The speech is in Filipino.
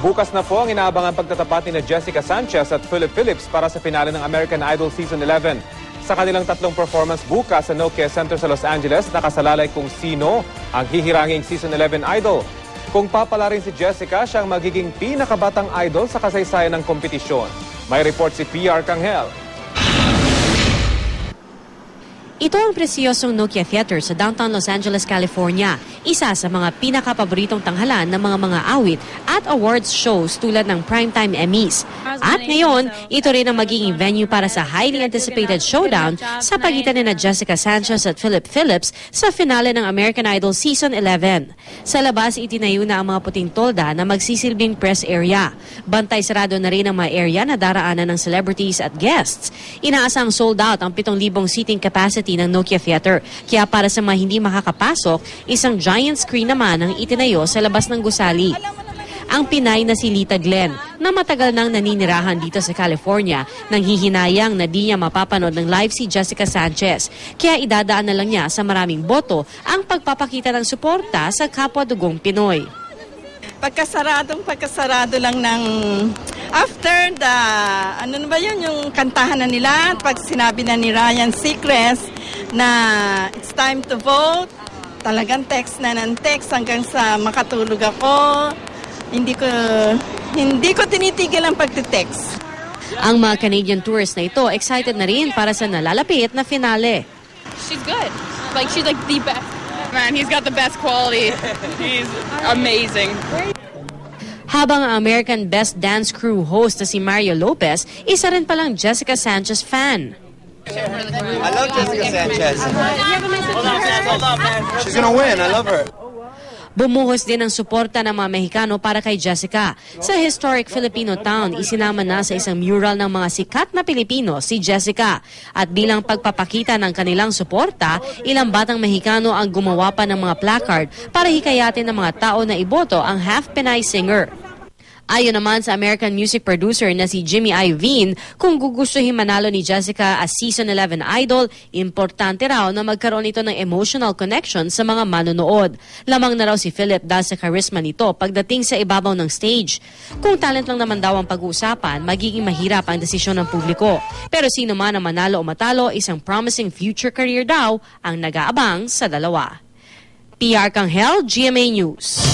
Bukas na po ang inaabangan pagtatapat ni Jessica Sanchez at Philip Phillips para sa finale ng American Idol Season 11. Sa kanilang tatlong performance bukas sa Nokia Center sa Los Angeles, nakasalalay kung sino ang hihiranging Season 11 Idol. Kung papala rin si Jessica, siyang magiging pinakabatang idol sa kasaysayan ng kompetisyon. May report si PR Kanghel. Ito ang presiosong Nokia Theater sa downtown Los Angeles, California. Isa sa mga pinakapaboritong tanghalan ng mga awit at awards shows tulad ng Primetime Emmys. At ngayon, ito rin ang magiging venue para sa highly anticipated showdown sa pagitan ni Jessica Sanchez at Philip Phillips sa finale ng American Idol Season 11. Sa labas, itinayo na ang mga puting tolda na magsisilbing press area. Bantay sarado na rin ang mga area na daraanan ng celebrities at guests. Inaasang sold out ang 7,000 seating capacity ng Nokia Theater. Kaya para sa mga hindi makakapasok, isang giant screen naman ang itinayo sa labas ng gusali. Ang Pinay na si Lita Glenn, na matagal nang naninirahan dito sa California, nang hihinayang na di niya mapapanood ng live si Jessica Sanchez. Kaya idadaan na lang niya sa maraming boto ang pagpapakita ng suporta sa kapwa-dugong Pinoy. Pagkasarado lang ng after the, ano na ba yun, yung kantahan na nila, pag sinabi na ni Ryan Seacrest na it's time to vote, talagang text na ng text hanggang sa makatulog ako. Hindi ko tinitigil ang pagtitext. Ang mga Canadian tourists na ito excited na rin para sa nalalapit na finale. She's good. She's the best. Man, he's got the best quality. He's amazing. Habang ang American Best Dance Crew host na si Mario Lopez, isa rin palang Jessica Sanchez fan. I love Jessica Sanchez. Hold on, man. She's gonna win. I love her. Bumuhos din ang suporta ng mga Mexicano para kay Jessica. Sa historic Filipino town, isinama na sa isang mural ng mga sikat na Pilipino si Jessica. At bilang pagpapakita ng kanilang suporta, ilang batang Mexicano ang gumawa pa ng mga placard para hikayatin ng mga tao na iboto ang half-Pinay singer. Ayon naman sa American music producer na si Jimmy Iovine, kung gugustuhin manalo ni Jessica as Season 11 Idol, importante raw na magkaroon ito ng emotional connection sa mga manonood. Lamang na raw si Philip dahil sa charisma nito pagdating sa ibabaw ng stage. Kung talent lang naman daw ang pag-uusapan, magiging mahirap ang desisyon ng publiko. Pero sino man ang manalo o matalo, isang promising future career daw ang nag-aabang sa dalawa. PR Kanghel, GMA News.